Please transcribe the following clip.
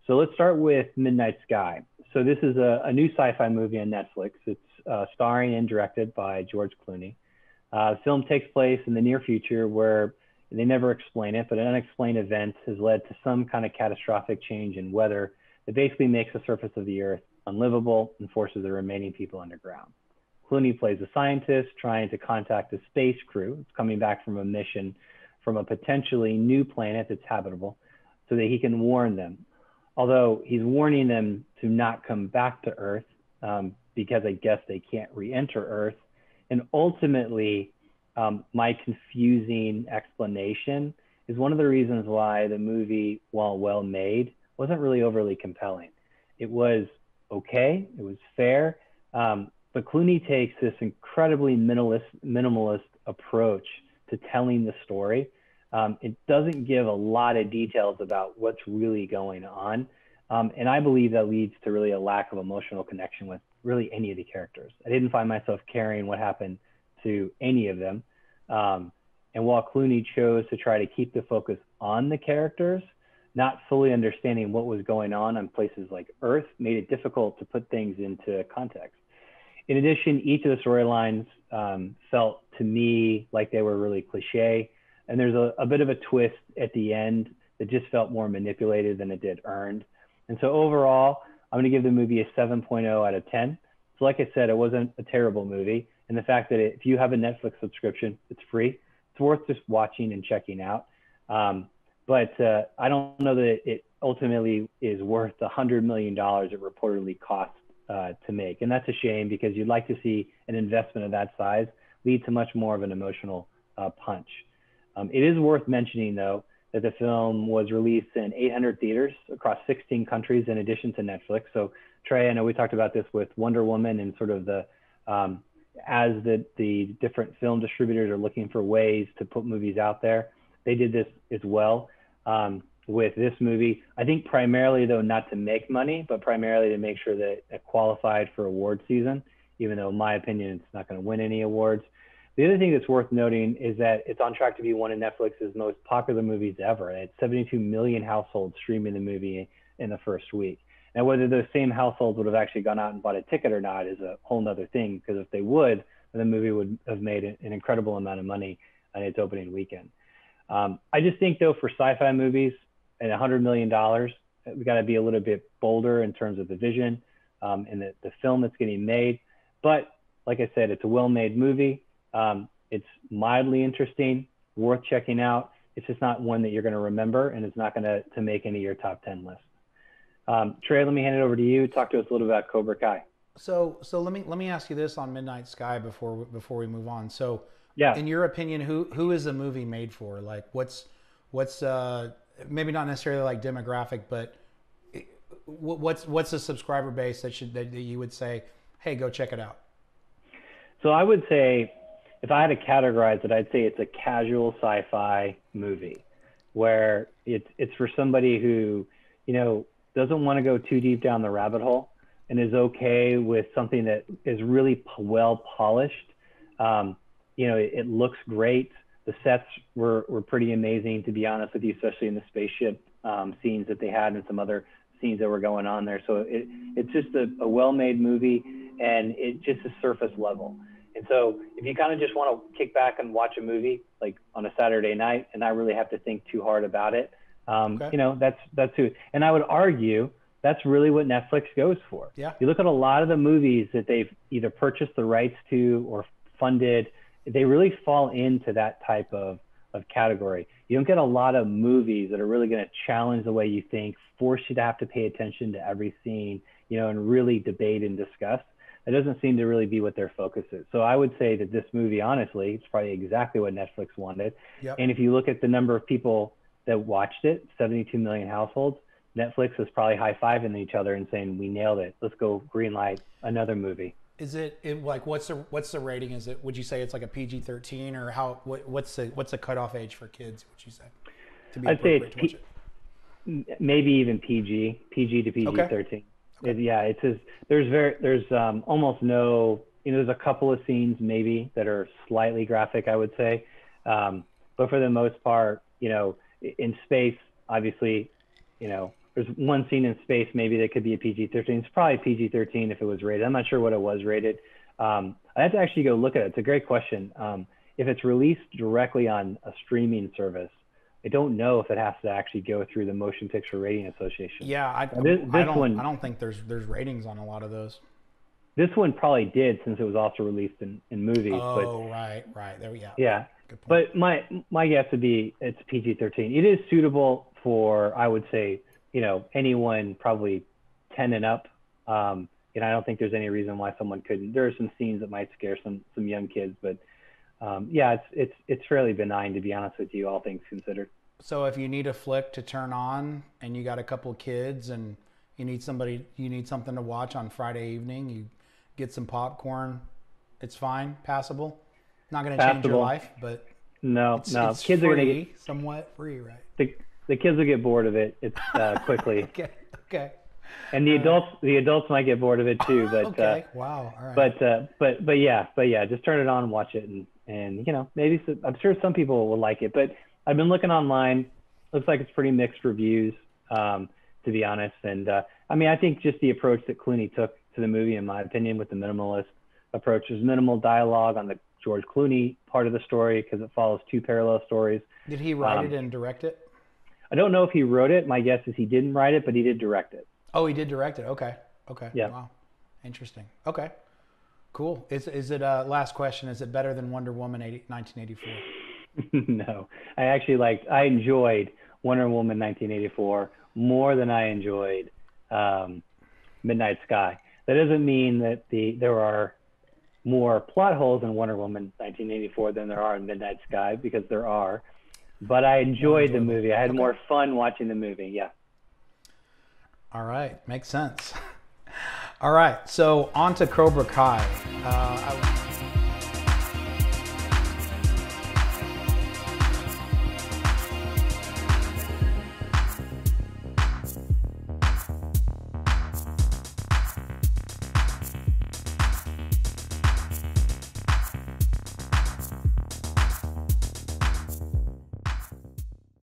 So let's start with Midnight Sky. So this is a new sci-fi movie on Netflix. It's starring and directed by George Clooney. The film takes place in the near future where they never explain it, but an unexplained event has led to some kind of catastrophic change in weather that basically makes the surface of the earth unlivable and forces the remaining people underground. Clooney plays a scientist trying to contact a space crew. It's coming back from a mission from a potentially new planet that's habitable so that he can warn them. Although he's warning them to not come back to Earth because I guess they can't re-enter Earth. And ultimately, my confusing explanation is one of the reasons why the movie, while well made, wasn't really overly compelling. It was okay, it was fair, but Clooney takes this incredibly minimalist approach to telling the story. It doesn't give a lot of details about what's really going on. And I believe that leads to really a lack of emotional connection with really any of the characters. I didn't find myself caring what happened to any of them. And while Clooney chose to try to keep the focus on the characters, not fully understanding what was going on places like Earth made it difficult to put things into context. In addition, each of the storylines felt to me like they were really cliche. And there's a bit of a twist at the end that just felt more manipulated than it did earned. And so overall, I'm going to give the movie a 7.0 out of 10. So like I said, it wasn't a terrible movie. And the fact that if you have a Netflix subscription, it's free. It's worth just watching and checking out. But I don't know that it ultimately is worth the $100 million it reportedly cost to make. And that's a shame because you'd like to see an investment of that size lead to much more of an emotional punch. It is worth mentioning, though, that the film was released in 800 theaters across 16 countries in addition to Netflix. So Trey, I know we talked about this with Wonder Woman and sort of the, as the different film distributors are looking for ways to put movies out there, they did this as well with this movie. I think primarily, though, not to make money, but primarily to make sure that it qualified for award season, even though in my opinion, it's not going to win any awards. The other thing that's worth noting is that it's on track to be one of Netflix's most popular movies ever. It had 72 million households streaming the movie in the first week. Now, whether those same households would have actually gone out and bought a ticket or not is a whole nother thing, because if they would, then the movie would have made an incredible amount of money on its opening weekend. I just think, though, for sci-fi movies and $100 million, we got to be a little bit bolder in terms of the vision and the film that's getting made. But like I said, it's a well-made movie. It's mildly interesting, worth checking out. It's just not one that you're going to remember, and it's not going to make any of your top 10 lists. Trey, let me hand it over to you. Talk to us a little about Cobra Kai. So let me ask you this on Midnight Sky before we move on. So yeah, in your opinion, who is the movie made for? Like what's maybe not necessarily like demographic, but what's the subscriber base that you would say, hey, go check it out? So I would say, if I had to categorize it, I'd say it's a casual sci-fi movie where it's for somebody who, doesn't want to go too deep down the rabbit hole and is okay with something that is really well polished. It looks great. The sets were pretty amazing, to be honest with you, especially in the spaceship scenes that they had and some other scenes that were going on there. So it's just a well-made movie, and it just is surface level. And so if you kind of just want to kick back and watch a movie like on a Saturday night and not really have to think too hard about it, that's who. And I would argue that's really what Netflix goes for. Yeah. You look at a lot of the movies that they've either purchased the rights to or funded, they really fall into that type of category. You don't get a lot of movies that are really going to challenge the way you think, force you to have to pay attention to every scene, and really debate and discuss. That doesn't seem to really be what their focus is. So I would say that this movie, honestly, it's probably exactly what Netflix wanted. Yep. And if you look at the number of people that watched it, 72 million households, Netflix is probably high-fiving each other and saying, we nailed it. Let's go green light another movie. Is it like what's the rating? Is it, would you say it's like a PG-13, or what's the cutoff age for kids, would you say? I'd say it's maybe even PG to PG-13. Okay. Yeah, it says there's almost no, there's a couple of scenes maybe that are slightly graphic, I would say. But for the most part, in space, obviously, there's one scene in space maybe that could be a PG-13. It's probably PG-13 if it was rated. I'm not sure what it was rated. I have to actually go look at it. It's a great question. If it's released directly on a streaming service, I don't know if it has to actually go through the Motion Picture Rating Association. Yeah, I don't think there's ratings on a lot of those. This one probably did, since it was also released in movies. Oh, right. There, yeah. Yeah. Good point. But my guess would be it's PG-13. It is suitable for, I would say, anyone probably 10 and up. I don't think there's any reason why someone couldn't. There are some scenes that might scare some young kids, but it's fairly benign, to be honest with you, all things considered. So if you need a flick to turn on and you got a couple of kids and you need something to watch on Friday evening, you get some popcorn, it's fine, passable. Not going to change your life, but no, it's kids free, are going to get somewhat free, right? The kids will get bored of it. It's quickly. Okay. And the adults might get bored of it too, but okay. Wow. All right. But yeah, just turn it on and watch it, and maybe I'm sure some people will like it. But I've been looking online. Looks like it's pretty mixed reviews, to be honest. And I think just the approach that Clooney took to the movie, in my opinion, with the minimalist approach, there's minimal dialogue on the George Clooney part of the story because it follows two parallel stories. Did he write it and direct it? I don't know if he wrote it. My guess is he didn't write it, but he did direct it. Oh, he did direct it. Okay. Yeah. Wow. Interesting. Okay. Cool. Is it last question? Is it better than Wonder Woman 1984? No, I enjoyed Wonder Woman 1984 more than I enjoyed Midnight Sky. That doesn't mean that there are more plot holes in Wonder Woman 1984 than there are in Midnight Sky, because there are. But I enjoyed the movie. I had more fun watching the movie. Yeah. All right. Makes sense. All right. So on to Cobra Kai.